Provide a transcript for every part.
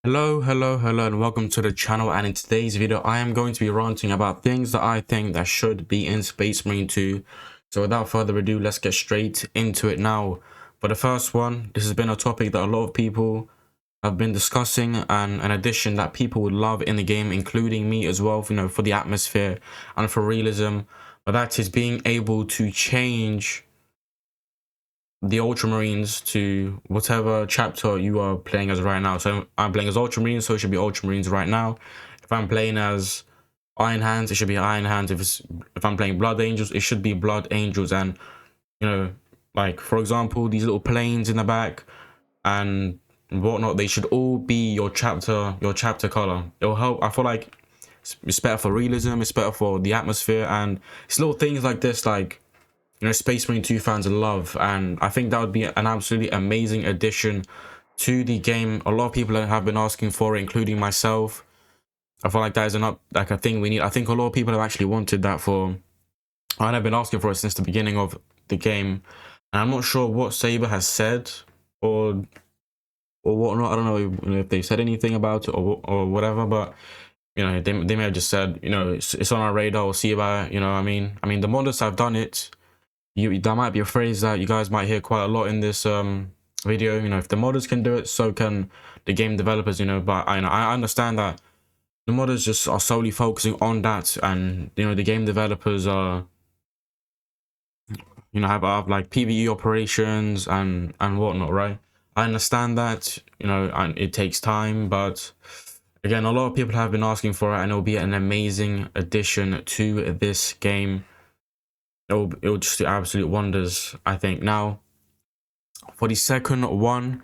Hello, and welcome to the channel. And in today's video, I am going to be ranting about things that I think that should be in Space Marine 2. So without further ado, let's get straight into it now. For the first one, this has been a topic that a lot of people have been discussing, and an addition that people would love in the game, including me as well, you know, for the atmosphere and for realism. But that is being able to change the Ultramarines to whatever chapter you are playing as right now. So I'm playing as Ultramarines, so it should be Ultramarines right now. If I'm playing as Iron Hands, it should be Iron Hands. If I'm playing Blood Angels, it should be Blood Angels. And you know, like for example, these little planes in the back and whatnot, they should all be your chapter color. It'll help. I feel like it's better for realism, it's better for the atmosphere, and it's little things like this, like, you know, Space Marine 2 fans love, and I think that would be an absolutely amazing addition to the game. A lot of people have been asking for it, including myself. I feel like that is a thing we need. I think a lot of people have actually wanted that for, and I've been asking for it since the beginning of the game, and I'm not sure what Saber has said or whatnot. I don't know if they said anything about it or whatever, but you know, they may have just said, you know, it's on our radar, we'll see about it. You know what I mean? I mean, the modders have done it. That might be a phrase that you guys might hear quite a lot in this video. You know, if the modders can do it, so can the game developers. You know, but I understand that the modders just are solely focusing on that, and you know, the game developers are, you know, have like PvE operations and whatnot, right? I understand that, you know, and it takes time, but again, a lot of people have been asking for it, and it'll be an amazing addition to this game. It'll just do absolute wonders, I think. Now, for the second one,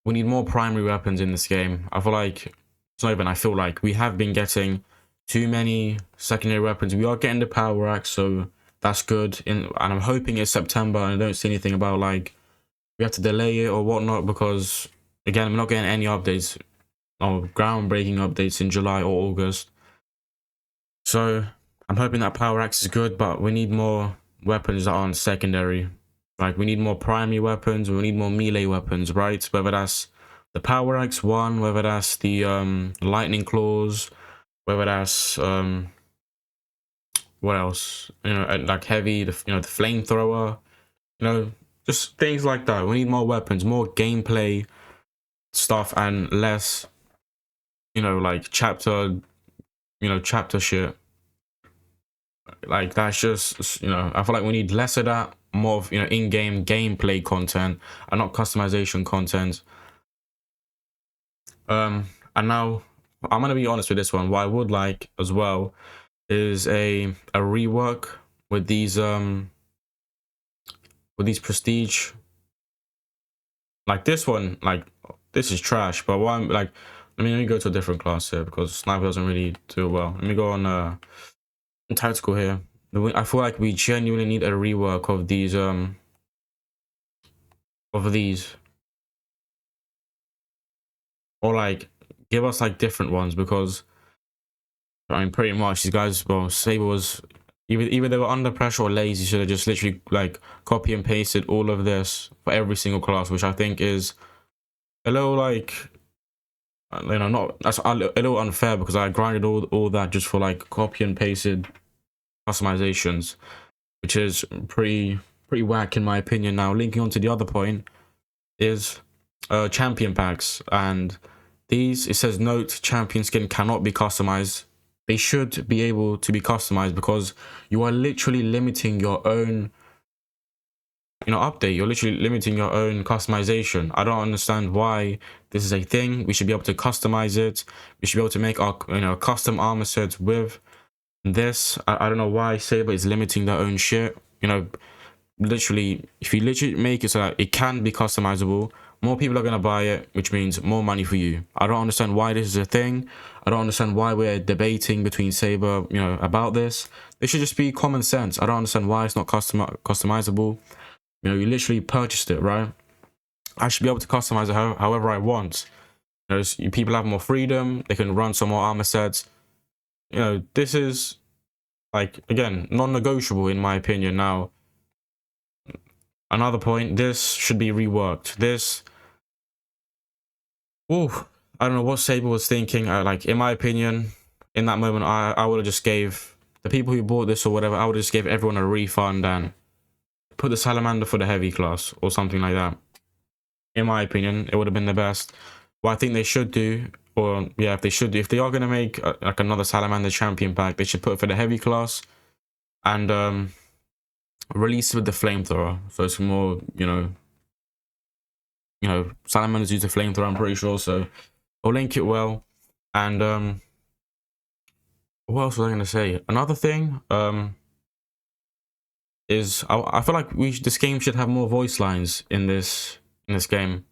we need more primary weapons in this game. I feel like, it's not even I feel like, we have been getting too many secondary weapons. We are getting the power axe, so that's good. And I'm hoping it's September, and I don't see anything about like we have to delay it or whatnot, because again, we're not getting any updates or groundbreaking updates in July or August. So I'm hoping that power axe is good, but we need more weapons that aren't secondary. Like, we need more primary weapons, we need more melee weapons, right? Whether that's the power axe one, whether that's the lightning claws, whether that's what else? You know, like heavy, the flamethrower. You know, just things like that. We need more weapons, more gameplay stuff, and less, you know, like chapter shit. Like, that's just, you know, I feel like we need less of that, more of, you know, in-game gameplay content and not customization content. And now I'm gonna be honest with this one. What I would like as well is a rework with these prestige. Like this one, like this is trash. But what I'm like, let me go to a different class here, because sniper doesn't really do well. Let me go on tactical here. I feel like we genuinely need a rework of these or like give us like different ones, because I mean, pretty much these guys, well, Saber was either they were under pressure or lazy, so they just literally like copy and pasted all of this for every single class, which I think is a little like, you know, not, that's a little unfair, because I grinded all that just for like copy and pasted customizations, which is pretty whack in my opinion. Now, linking on to the other point is champion packs, and these, it says note, champion skin cannot be customized. They should be able to be customized, because you are literally limiting your own, you know, update. You're literally limiting your own customization. I don't understand why this is a thing. We should be able to customize it. We should be able to make our, you know, custom armor sets with this. I don't know why Saber is limiting their own shit. You know, literally, if you literally make it so that it can be customizable, more people are going to buy it, which means more money for you. I don't understand why this is a thing. I don't understand why we're debating between Saber, you know, about this. It should just be common sense. I don't understand why it's not customizable. You know, you literally purchased it, right? I should be able to customize it however I want. You know, people have more freedom. They can run some more armor sets. You know, this is, like, again, non-negotiable in my opinion. Now, another point, this should be reworked. This, oh, I don't know what Saber was thinking. Like, in my opinion, in that moment, I would have just gave the people who bought this or whatever, I would have just gave everyone a refund and put the salamander for the heavy class or something like that. In my opinion, it would have been the best. What I think they should do, or yeah, if they are going to make like another salamander champion pack, they should put it for the heavy class and release it with the flamethrower. So it's more, salamanders use the flamethrower, I'm pretty sure. So I'll link it well. And what else was I going to say? Another thing is I feel like this game should have more voice lines in this game.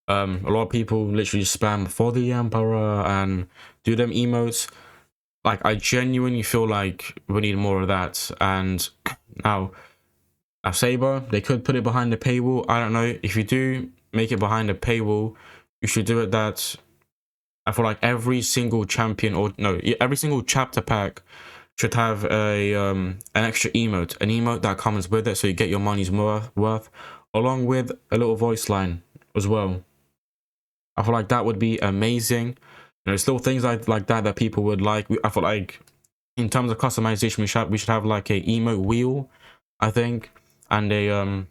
A lot of people literally spam for the Emperor and do them emotes. Like, I genuinely feel like we need more of that. And now, Saber, they could put it behind the paywall. I don't know. If you do make it behind the paywall, you should do it that I feel like every single champion, or no, every single chapter pack should have an extra emote, an emote that comes with it, so you get your money's worth, along with a little voice line as well. I feel like that would be amazing. Still things like that people would like. I feel like in terms of customization, we should have like a emote wheel, I think, and a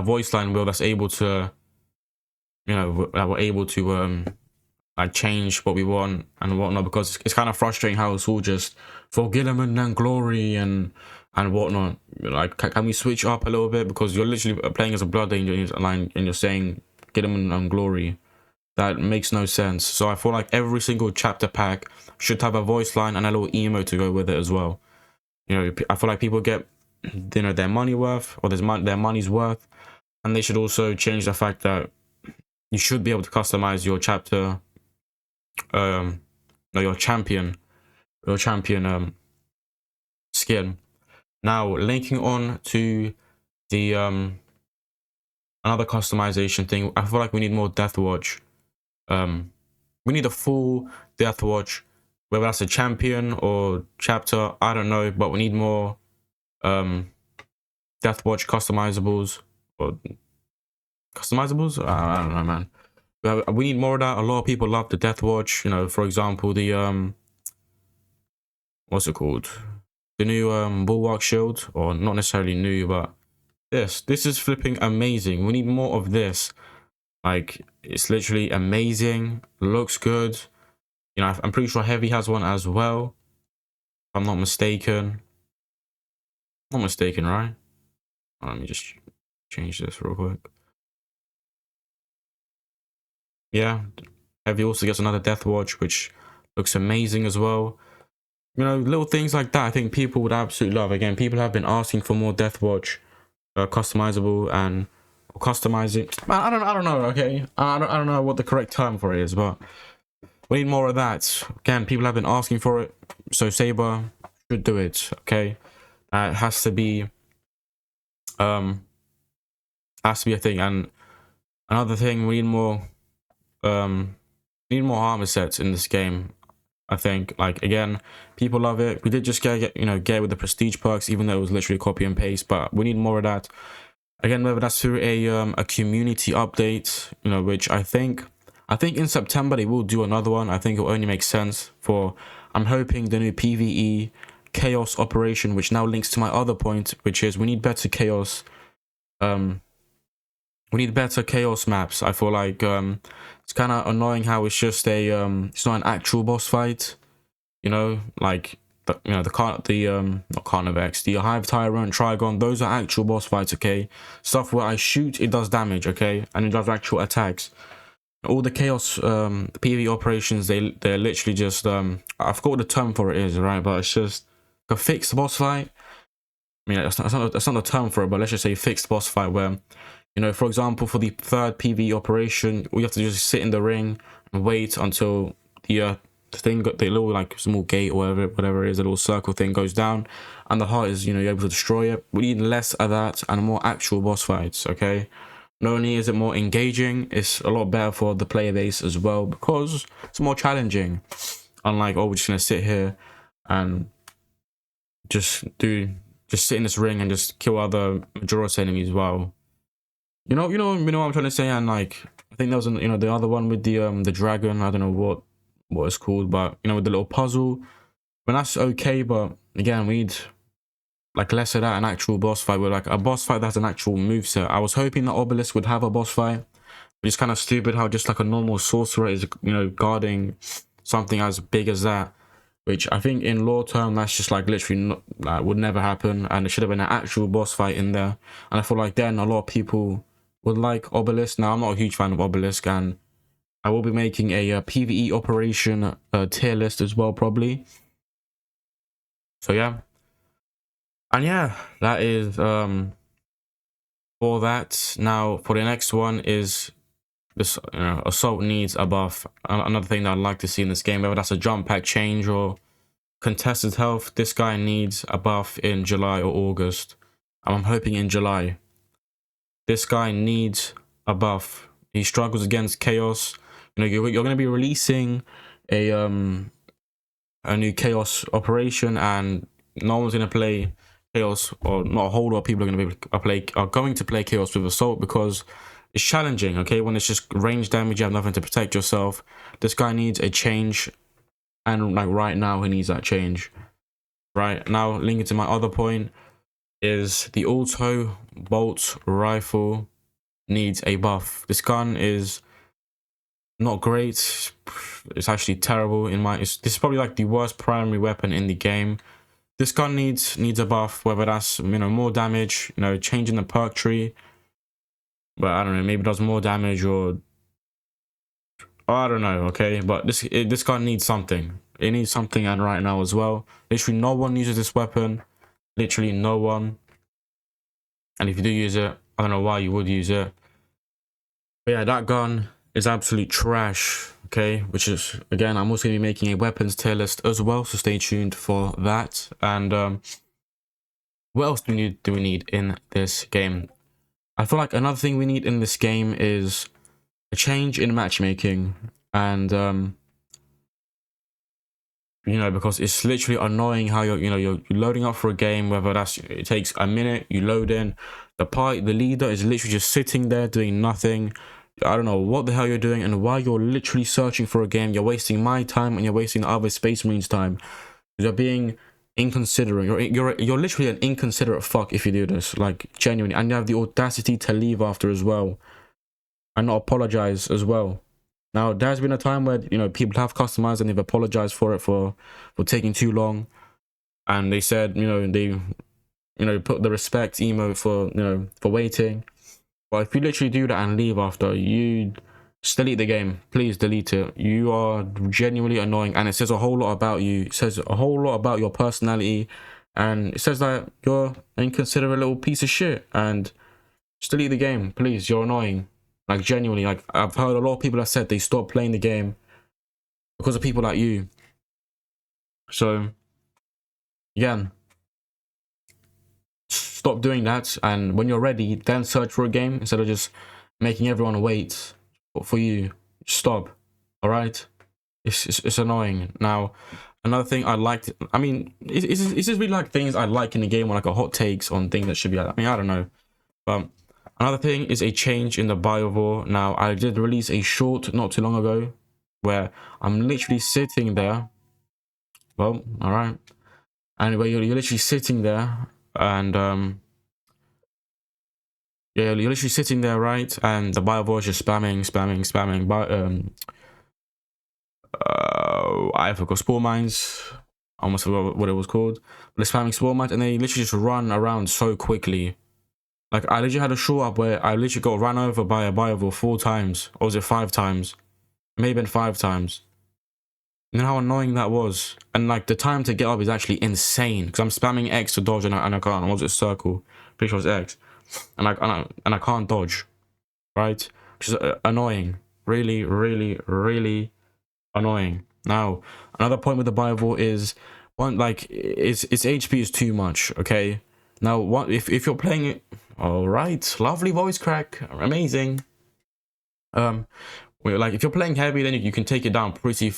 voice line wheel that's able to, that we're able to like change what we want and whatnot, because it's kind of frustrating how it's all just for Gilliman and glory and whatnot. Like, can we switch up a little bit, because you're literally playing as a blood angel and you're saying Gilliman and glory. That makes no sense. So I feel like every single chapter pack should have a voice line and a little emote to go with it as well. I feel like people get their money worth, or their money's worth, and they should also change the fact that you should be able to customize your chapter your champion skin. Now, linking on to the another customization thing, I feel like we need more Death Watch. We need a full Death Watch, whether that's a champion or chapter, I don't know, but we need more Death Watch customizables. I don't know, man. We need more of that. A lot of people love the Death Watch. For example, the what's it called? The new Bulwark Shield, or not necessarily new, but this is flipping amazing. We need more of this. Like, it's literally amazing. Looks good. I'm pretty sure Heavy has one as well, if I'm not mistaken. Not mistaken, right? Let me just change this real quick. Yeah, Heavy also gets another Death Watch, which looks amazing as well. Little things like that I think people would absolutely love. Again, people have been asking for more Death Watch customizable and customizing. I don't know, okay? I don't know what the correct term for it is, but we need more of that. Again, people have been asking for it, so Saber should do it, okay? It has to be a thing. And another thing, we need more armor sets in this game. I think, like, again, people love it. We did just get it with the prestige perks, even though it was literally copy and paste, but we need more of that. Again, whether that's through a community update, which I think in September they will do another one. I think it will only make sense for, I'm hoping, the new PvE Chaos Operation, which now links to my other point, which is we need better chaos. We need better chaos maps. I feel like it's kind of annoying how it's just it's not an actual boss fight. Like not Carnivex, the Hive Tyrant, Trigon, those are actual boss fights, okay? Stuff where I shoot, it does damage, okay? And it does actual attacks. All the chaos PvE operations, they're literally just I forgot what the term for it is, right? But it's just a fixed boss fight. I mean, that's not the term for it, but let's just say fixed boss fight where, for example, for the third PvE operation, we have to just sit in the ring and wait until the little like small gate or whatever it is, a little circle thing goes down, and the heart is, you're able to destroy it. We need less of that and more actual boss fights, okay? Not only is it more engaging, it's a lot better for the player base as well, because it's more challenging. Unlike, we're just gonna sit here and just sit in this ring and just kill other Majora's enemies. Well, you know what I'm trying to say. And like, I think there was an, the other one with the dragon. I don't know what it's called, but with the little puzzle. But that's okay. But again, we need like less of that, an actual boss fight with like a boss fight that has an actual moveset. I was hoping that Obelisk would have a boss fight. But it's kind of stupid how just like a normal sorcerer is guarding something as big as that, which I think in lore term that's just like literally not, like, would never happen, and there should have been an actual boss fight in there. And I feel like then a lot of people would like Obelisk. Now I'm not a huge fan of Obelisk, and I will be making a PvE operation tier list as well probably. So yeah, and yeah, that is for that. Now for the next one is this assault needs a buff. Another thing that I'd like to see in this game, whether that's a jump pack change or contested health, this guy needs a buff in July or August. And I'm hoping in July. This guy needs a buff. He struggles against chaos. You're going to be releasing a new chaos operation, and no one's going to play chaos, or not a whole lot of people are going to play chaos with assault because it's challenging. Okay, when it's just range damage, you have nothing to protect yourself. This guy needs a change, and like right now he needs that change. Right now, linking to my other point is the auto bolt rifle needs a buff. This gun is not great. It's actually terrible in my. This is probably like the worst primary weapon in the game. This gun needs a buff, whether that's more damage, changing the perk tree. But I don't know, maybe it does more damage, or I don't know. Okay, but this gun needs something. It needs something, and right now as well. Literally no one uses this weapon. Literally no one. And if you do use it, I don't know why you would use it. But yeah, that gun is absolute trash. Okay, which is, again, I'm also going to be making a weapons tier list as well, so stay tuned for that. And what else do we need in this game? I feel like another thing we need in this game is a change in matchmaking, and because it's literally annoying how you're loading up for a game, whether it takes a minute, you load in, the leader is literally just sitting there doing nothing. I don't know what the hell you're doing, and while you're literally searching for a game, you're wasting my time and you're wasting the other Space Marines' time. You're being inconsiderate. You're literally an inconsiderate fuck if you do this, like genuinely, and you have the audacity to leave after as well, and not apologize as well. Now there's been a time where people have customized and they've apologized for it for taking too long, and they said they put the respect emote for waiting. But if you literally do that and leave after, you just delete the game. Please delete it. You are genuinely annoying, and it says a whole lot about you. It says a whole lot about your personality, and it says that you're an inconsiderate little piece of shit. And just delete the game, please. You're annoying. Like genuinely, like I've heard a lot of people have said they stopped playing the game because of people like you. So again, stop doing that, and when you're ready, then search for a game instead of just making everyone wait for you. Stop. All right, it's annoying. Now another thing I liked, I mean, it's just really like things I like in the game, or like a hot takes on things that should be, I mean, I don't know. But another thing is a change in the biovore. Now I did release a short not too long ago where I'm literally sitting there. Well, all right, anyway, you're literally sitting there, and yeah, you're literally sitting there, right? And the biovore is just spamming. But I forgot, spore mines. I almost forgot what it was called. But it's spamming spore mines, and they literally just run around so quickly. Like I literally had a short up where I literally got run over by a biovore 4 times, or was it 5 times? Maybe 5 times. You know how annoying that was, and like the time to get up is actually insane because I'm spamming X to dodge, and I can't. Or was it circle? Pretty sure it's X. And I can't dodge, right? Which is annoying, really annoying. Now another point with the biovore is its HP is too much. Okay, now what if you're playing it? All right, lovely voice crack, amazing. Like if you're playing heavy, then you can take it down pretty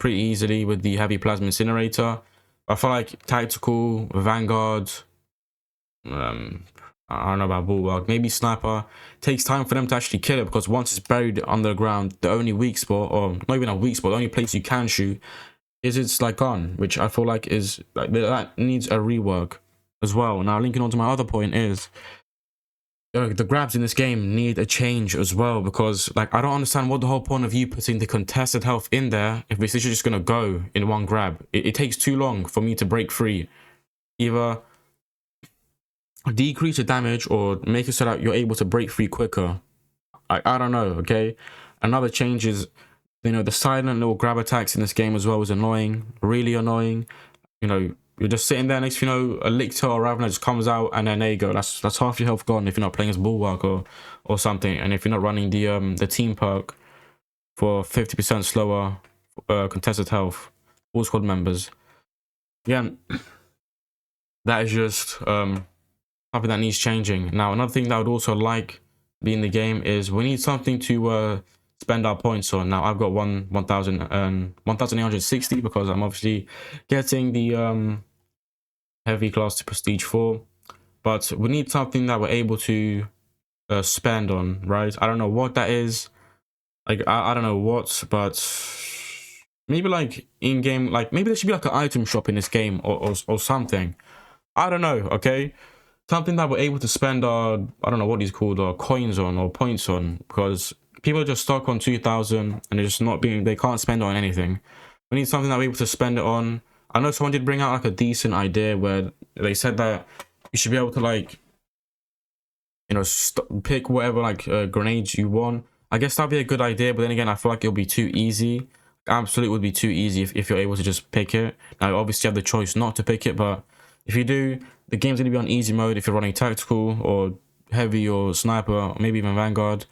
easily with the heavy plasma incinerator. I feel like tactical, vanguard, I I don't know about bulwark, maybe sniper. Takes time for them to actually kill it, because once it's buried underground, the only weak spot, or not even a weak spot, the only place you can shoot is it's like gone, which I feel like is like that needs a rework as well. Now linking on to my other point is the grabs in this game need a change as well, because like I don't understand what the whole point of you putting the contested health in there if it's literally just gonna go in one grab. It takes too long for me to break free. Either decrease the damage or make it so that you're able to break free quicker. I don't know. Okay, another change is, you know, the silent little grab attacks in this game as well is annoying, really annoying. You know, you're just sitting there, next, you know, a Lictor or Ravener just comes out, and then there you go. That's half your health gone if you're not playing as bulwark or something, and if you're not running the team perk for 50% slower contested health, all squad members. Yeah, that is just something that needs changing. Now, another thing that I would also like be in the game is we need something to spend our points on. Now I've got 1860 because I'm obviously getting the heavy class to prestige 4, but we need something that we're able to spend on, right? I don't know what that is. Like I don't know what, but maybe like in game, like maybe there should be like an item shop in this game or something. I don't know. Okay, something that we're able to spend our, I don't know what these called, coins on or points on, because people are just stuck on 2000 and they're just not being, they can't spend it on anything. We need something that we're able to spend it on. I know someone did bring out like a decent idea where they said that you should be able to, like, you know, pick whatever like grenades you want. I guess that'd be a good idea, but then again, I feel like it'll be too easy. Absolutely would be too easy if you're able to just pick it. Now obviously you have the choice not to pick it, but if you do, the game's going to be on easy mode if you're running tactical or heavy or sniper, or maybe even vanguard.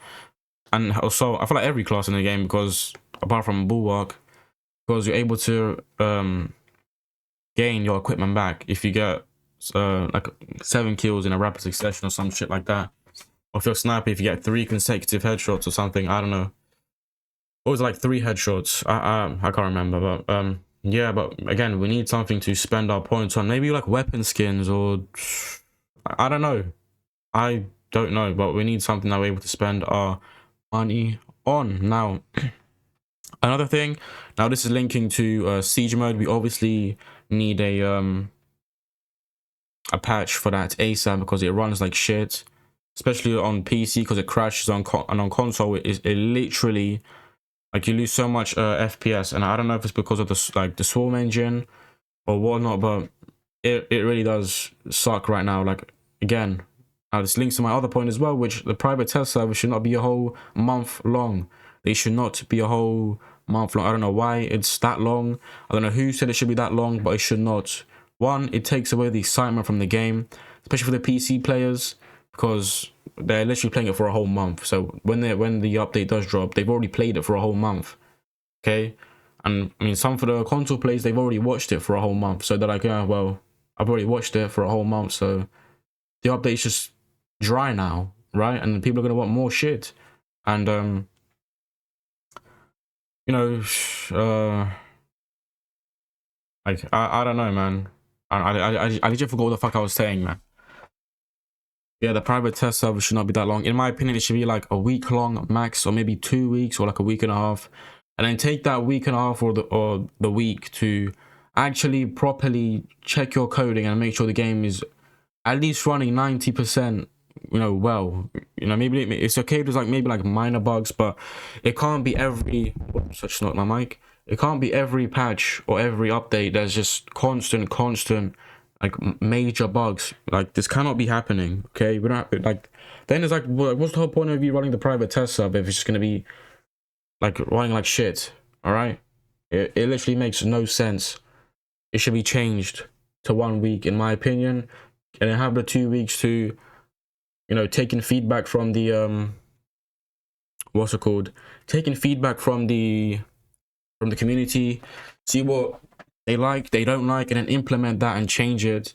And also I feel like every class in the game, because apart from bulwark, because you're able to gain your equipment back if you get like 7 kills in a rapid succession or some shit like that. Or if you're a sniper, if you get 3 consecutive headshots or something, I don't know. It was like 3 headshots. I can't remember, but yeah, but again, we need something to spend our points on. Maybe like weapon skins, or I don't know. I don't know, but we need something that we're able to spend our money on. Now, another thing, now this is linking to siege mode. We obviously need a patch for that ASAP, because it runs like shit, especially on PC, because it crashes on and on console it literally, like, you lose so much FPS, and I don't know if it's because of the swarm engine or whatnot, but it really does suck right now. Like, again, this links to my other point as well, which the private test server should not be a whole month long. They should not be a whole month long. I don't know why it's that long. I don't know who said it should be that long, but it should not. One, it takes away the excitement from the game, especially for the PC players, because they're literally playing it for a whole month. So when the update does drop, they've already played it for a whole month. Okay, and I mean, some for the console players, they've already watched it for a whole month. So they're like, yeah, well, I've already watched it for a whole month, so the update's just dry now, right? And people are gonna want more shit. And you know, like I don't know, man. I literally forgot what the fuck I was saying, man. Yeah, the private test server should not be that long. In my opinion, it should be like a week long max, or maybe 2 weeks, or like a week and a half. And then take that week and a half or the week to actually properly check your coding and make sure the game is at least running 90%, you know, well. You know, maybe it's okay to like maybe like minor bugs, but it can't be every, such not my mic. It can't be every patch or every update there's just constant like major bugs. Like, this cannot be happening. Okay, we don't, like, then it's like, what's the whole point of you running the private test server if it's just gonna be like running like shit? All right, it literally makes no sense. It should be changed to 1 week, in my opinion, and then have the 2 weeks to, you know, taking feedback from the what's it called, taking feedback from the community, see what they like, they don't like, and then implement that and change it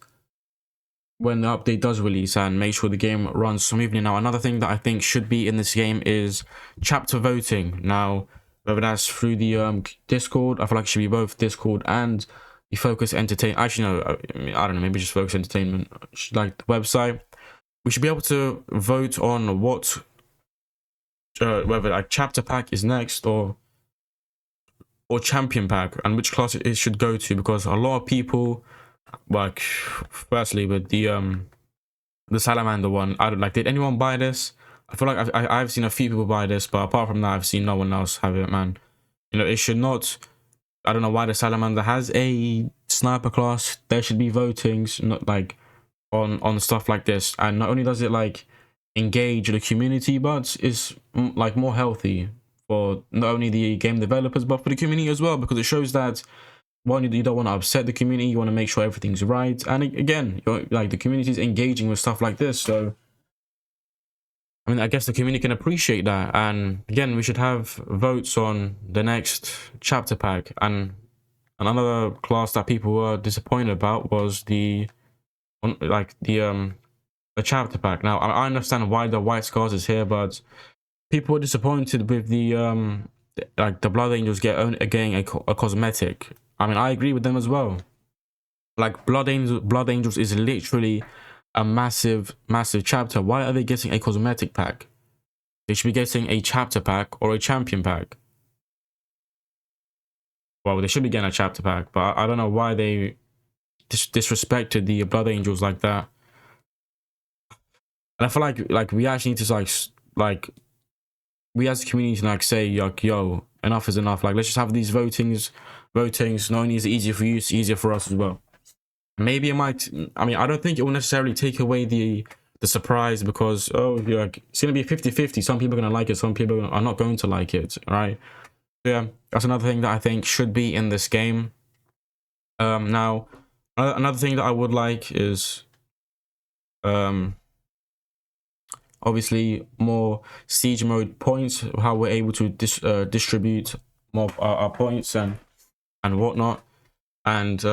when the update does release, and make sure the game runs smoothly. Now, another thing that I think should be in this game is chapter voting. Now, whether that's through the Discord, I feel like it should be both Discord and the Focus Entertainment. Actually, no, I don't know, maybe just Focus Entertainment, like the website. we should be able to vote on what whether like chapter pack is next or champion pack, and which class it should go to, because a lot of people, like, firstly with the salamander one, I don't like, did anyone buy this? I feel like I've seen a few people buy this, but apart from that I've seen no one else have it, man. You know, it should not, I don't know why the salamander has a sniper class. There should be votings, not like on stuff like this, and not only does it like engage the community, but it's like more healthy for not only the game developers but for the community as well, because it shows that, one, you don't want to upset the community, you want to make sure everything's right, and again, like, the community is engaging with stuff like this, so I mean, I guess the community can appreciate that. And again, we should have votes on the next chapter pack. And another class that people were disappointed about was the chapter pack. Now, I understand why the white scars is here, but people were disappointed with the blood angels getting a cosmetic. I mean, I agree with them as well. Like, blood angels is literally a massive chapter. Why are they getting a cosmetic pack? They should be getting a chapter pack or a champion pack. Well, they should be getting a chapter pack, but I don't know why they disrespected the blood angels like that. And I feel like we actually need to like we as a community like say, like, yo, enough is enough. Like, let's just have these votings. Not only is it easier for you, it's easier for us as well. Maybe it might, I mean, I don't think it will necessarily take away the surprise, because, oh, like, it's going to be 50-50. Some people are going to like it, some people are not going to like it, right? So yeah, that's another thing that I think should be in this game. Now, another thing that I would like is, obviously, more siege mode points, how we're able to distribute more our points and whatnot. And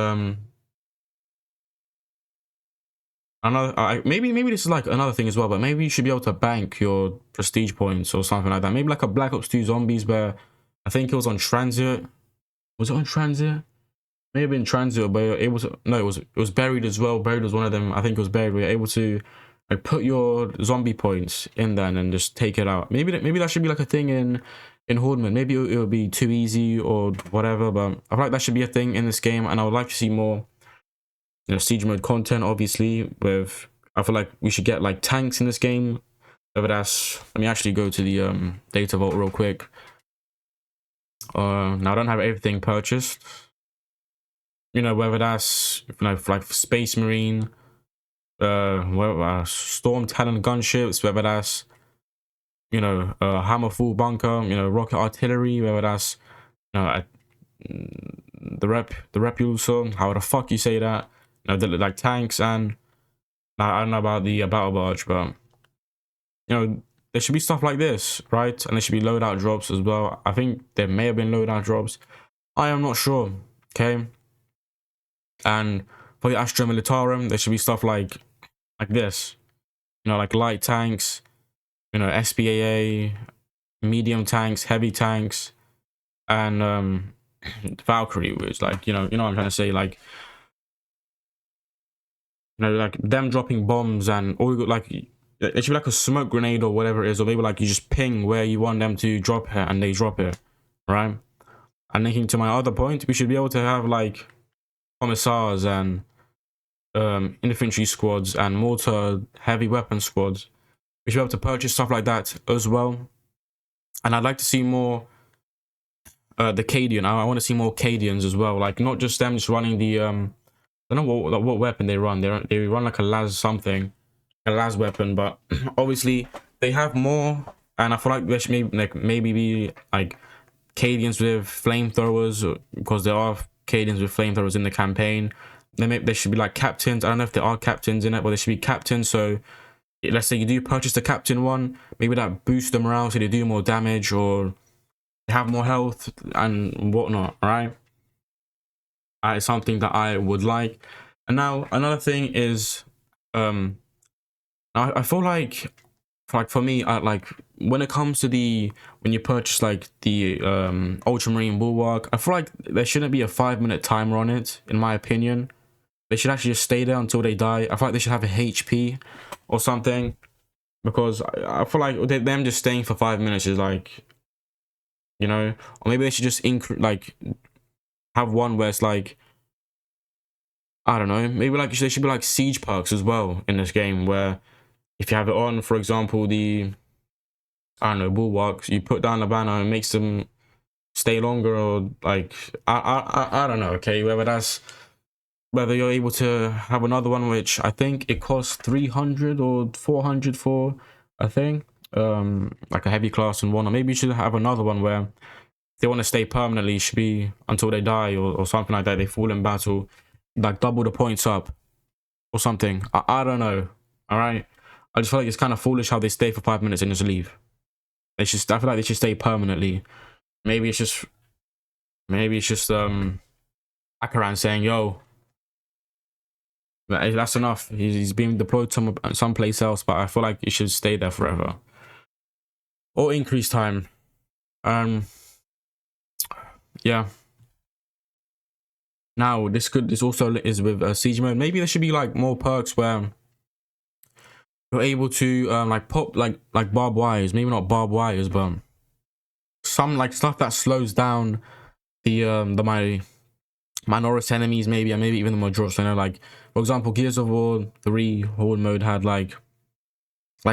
maybe this is like another thing as well, but maybe you should be able to bank your prestige points or something like that. Maybe like a Black Ops 2 Zombies, where I think it was on transit. Was it on transit? May have been transit, but it was, no, it was buried as well. Buried was one of them. I think it was buried. Where you're able to like put your zombie points in there and then just take it out. Maybe that should be like a thing in Hordman. Maybe it would be too easy or whatever, but I feel like that should be a thing in this game, and I would like to see more, you know, siege mode content. Obviously, with, I feel like we should get like tanks in this game. Whether that's, let me actually go to the data vault real quick. Now I don't have everything purchased. You know, whether that's, you know, like Space Marine, Storm Talon gunships, whether that's, you know, Hammer Full Bunker, you know, rocket artillery, whether that's, you know, the Repulsor, how the fuck you say that, you know, like tanks. And I don't know about the battle barge, but, you know, there should be stuff like this, right? And there should be loadout drops as well. I think there may have been loadout drops, I am not sure. Okay. And for the Astra Militarum, there should be stuff like this, you know, like light tanks, you know, SPAA, medium tanks, heavy tanks, and Valkyrie, which, like, you know what I'm trying to say, like, you know, like them dropping bombs, and or like it should be like a smoke grenade or whatever it is, or maybe like you just ping where you want them to drop it and they drop it, right? And linking to my other point, we should be able to have like commissars and infantry squads and mortar heavy weapon squads. We should be able to purchase stuff like that as well. And I'd like to see more the Cadian. I want to see more Cadians as well, like not just them just running the I don't know what weapon they run. They run like a las something, a las weapon, but obviously they have more, and I feel like there should maybe be like Cadians with flamethrowers, because there are Cadians with flamethrowers in the campaign. There should be like captains. I don't know if there are captains in it, but there should be captains. So let's say you do purchase the captain one, maybe that boosts the morale so they do more damage or have more health and whatnot, right? It's something that I would like. And now another thing is, I feel like for me, like when it comes to when you purchase like the Ultramarine Bulwark, I feel like there shouldn't be a 5-minute timer on it, in my opinion. they should actually just stay there until they die. I feel like they should have a HP or something, because I feel like them just staying for 5 minutes is like, you know, or maybe they should just like have one where it's like, I don't know, maybe like there should be like siege perks as well in this game, where if you have it on, for example, the, I don't know, bulwarks, you put down the banner and it makes them stay longer, or like, I don't know, okay, whether you're able to have another one, which I think it costs 300 or 400 for a thing, like a heavy class and one, or maybe you should have another one where they want to stay permanently, should be until they die, or something like that, they fall in battle, like double the points up or something. I don't know. All right, I just feel like it's kind of foolish how they stay for 5 minutes and just leave. I feel like they should stay permanently. Maybe it's just Akaran saying, yo, that's enough, he's being deployed someplace else, but I feel like it should stay there forever, or increase time. Yeah. Now this also is with siege mode. Maybe there should be like more perks where you're able to like pop like barbed wires. Maybe not barbed wires, but some like stuff that slows down the minority enemies, maybe, and maybe even the majority. You know, like for example, Gears of War 3 Horde mode had like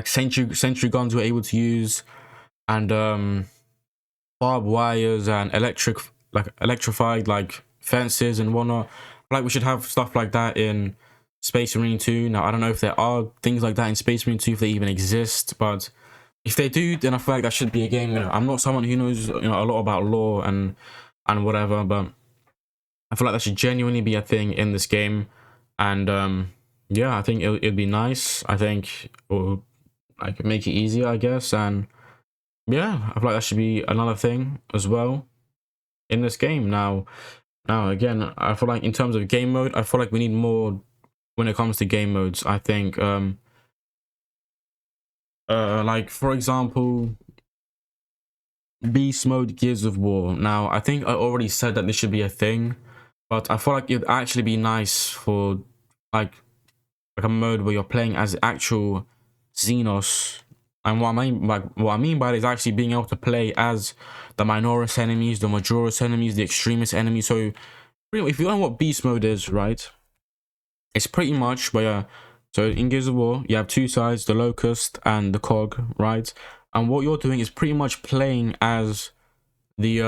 sentry guns we're able to use, and barbed wires and electrified like fences and whatnot. Like we should have stuff like that in Space Marine 2. Now I don't know if there are things like that in Space Marine 2, if they even exist, but if they do, then I feel like that should be a game. You know, I'm not someone who knows, you know, a lot about lore and whatever, but I feel like that should genuinely be a thing in this game. And yeah, I think it'd be nice. I think it will like make it easier, I guess. And yeah, I feel like that should be another thing as well in this game. Now again, I feel like in terms of game mode, I feel like we need more when it comes to game modes. I think like for example, beast mode Gears of War. Now I think I already said that this should be a thing, but I feel like it'd actually be nice for like a mode where you're playing as actual Xenos. And what I mean by it is actually being able to play as the Minoris enemies, the Majoris enemies, the Extremist enemies. So if you don't know what beast mode is, right, it's pretty much where, so in Gears of War you have two sides, the Locust and the Cog, right? And what you're doing is pretty much playing as the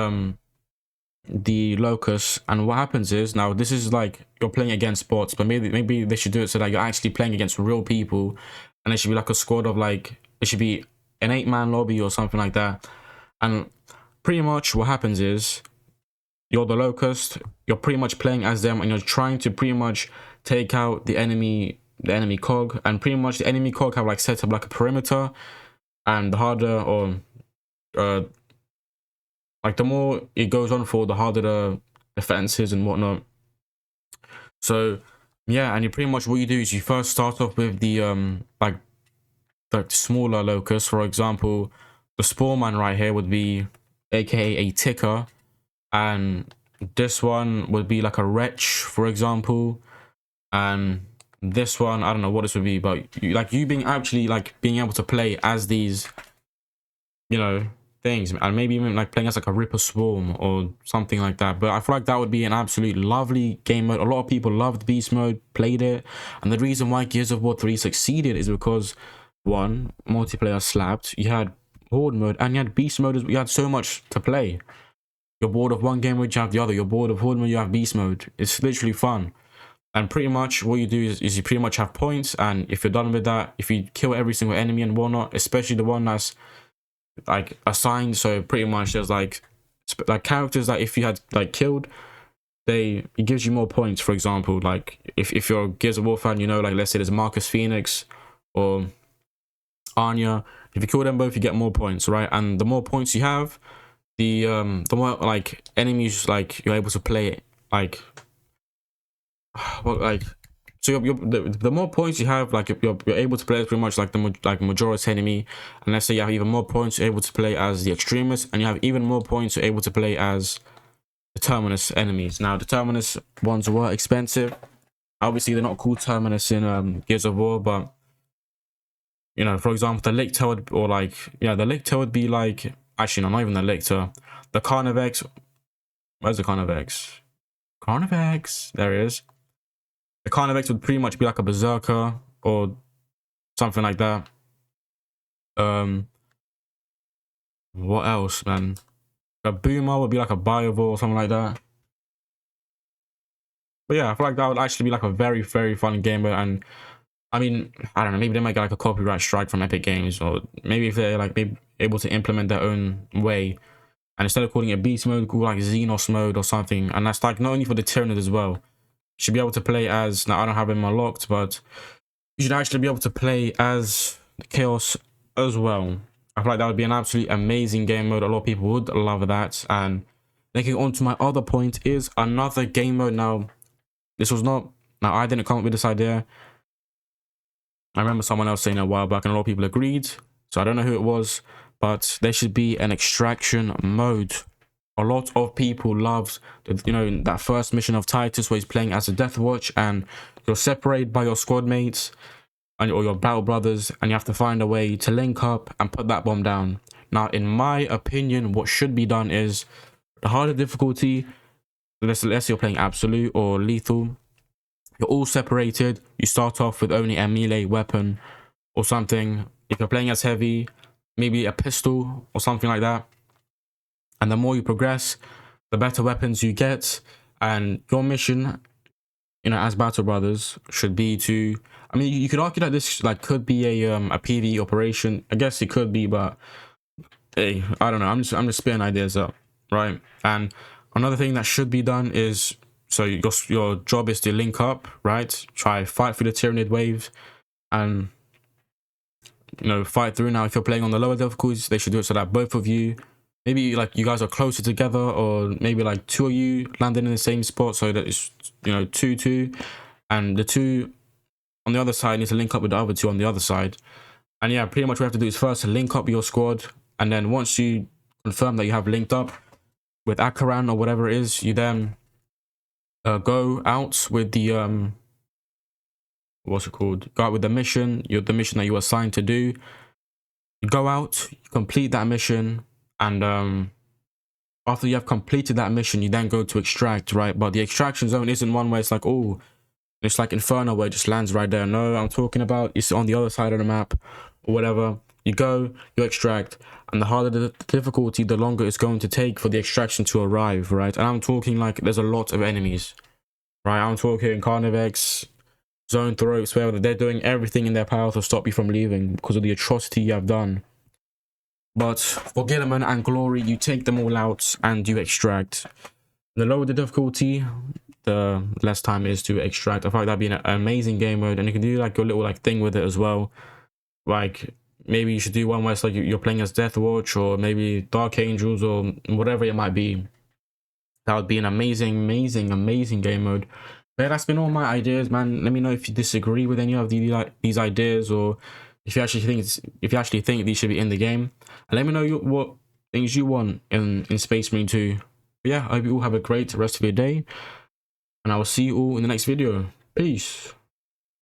Locust. And what happens is, now this is like you're playing against bots, but maybe they should do it so that you're actually playing against real people, and it should be like a squad of like, it should be an 8-man lobby or something like that. And pretty much what happens is, you're the Locust, you're pretty much playing as them, and you're trying to pretty much take out the enemy Cog. And pretty much the enemy Cog have like set up like a perimeter, and the harder, or like the more it goes on for, the harder the defenses and whatnot. So yeah, and you pretty much, what you do is you first start off with the like the smaller Locust. For example, the Sporeman right here would be aka a ticker, and this one would be like a wretch, for example, and this one, I don't know what this would be, but you being able to play as these, you know, things, and maybe even like playing as like a Ripper Swarm or something like that. But I feel like that would be an absolute lovely game mode. A lot of people loved beast mode, played it, and the reason why Gears of War 3 succeeded is because, one, multiplayer slapped, you had horde mode, and you had beast mode. You had so much to play. You're bored of one game mode, you have the other. You're bored of horde mode, you have beast mode. It's literally fun. And pretty much what you do is you pretty much have points, and if you're done with that, if you kill every single enemy and whatnot, especially the one that's like assigned, so pretty much there's like characters that if you had like killed, it gives you more points. For example, like if you're a Gears of War fan, you know, like let's say there's Marcus Phoenix or Anya. If you kill them both, you get more points, right? And the more points you have, the more like enemies like you're able to play like well, like, so the more points you have, like you're able to play as pretty much like the majority enemy. And let's say you have even more points, you're able to play as the Extremists, and you have even more points, you're able to play as the Terminus enemies. Now the Terminus ones were expensive, Obviously, they're not called terminus in Gears of War, but you know, for example, the lictor would, or like, yeah, the lictor would be like, actually, no, not even the lictor. The Carnivex, where's the Carnivex? Carnivex, there it is. The Carnivex would pretty much be like a berserker or something like that. What else, man? A boomer would be like a biovore or something like that. But yeah, I feel like that would actually be like a very, very fun game. And I mean, I don't know, maybe they might get like a copyright strike from Epic Games, or maybe if they're like able to implement their own way, and instead of calling it beast mode, call like Xenos mode or something. And that's like not only for the Tyranid as well. You should be able to play as, now I don't have him unlocked, but you should actually be able to play as Chaos as well. I feel like that would be an absolutely amazing game mode. A lot of people would love that. And linking on to my other point is another game mode. Now, this was not, now I didn't come up with this idea. I remember someone else saying it a while back and a lot of people agreed. So I don't know who it was, but there should be an extraction mode. A lot of people loved, you know, that first mission of Titus where he's playing as a Death Watch and you're separated by your squad mates or your battle brothers, and you have to find a way to link up and put that bomb down. Now, in my opinion, what should be done is the harder difficulty, let's say you're playing absolute or lethal, you're all separated. You start off with only a melee weapon or something. If you're playing as heavy, maybe a pistol or something like that. And the more you progress, the better weapons you get. And your mission, you know, as battle brothers, should be to, I mean, you could argue that this like could be a PvE operation. I guess it could be, but hey, I don't know. I'm just spitting ideas up, right? And another thing that should be done is, so your job is to link up, right? Try fight through the Tyranid waves, and you know, fight through. Now, if you're playing on the lower difficulties, they should do it so that both of you, maybe like you guys are closer together, or maybe like two of you landing in the same spot, so that it's, you know, 2-2, and the two on the other side need to link up with the other two on the other side. And yeah, pretty much what you have to do is first link up your squad, and then once you confirm that you have linked up with Akaran or whatever it is, you then go out with the what's it called? Go out with the mission. The mission that you were assigned to do. You go out, you complete that mission, and after you have completed that mission, you then go to extract, right? But the extraction zone isn't one where it's like, oh, it's like Inferno where it just lands right there. No, I'm talking about it's on the other side of the map or whatever. You go, you extract, and the harder the difficulty, the longer it's going to take for the extraction to arrive, right? And I'm talking like there's a lot of enemies, right? I'm talking Carnivex, Zone Throats, where they're doing everything in their power to stop you from leaving because of the atrocity you have done. But for Gilliman and Glory, you take them all out and you extract. The lower the difficulty, the less time it is to extract. I thought that'd be an amazing game mode, and you can do like your little like thing with it as well. Like maybe you should do one where it's like you're playing as Death Watch, or maybe Dark Angels, or whatever it might be. That would be an amazing game mode. But yeah, that's been all my ideas, man. Let me know if you disagree with any of these ideas, or if you actually think these should be in the game. And let me know what things you want in Space Marine 2. But yeah, I hope you all have a great rest of your day, and I will see you all in the next video. Peace.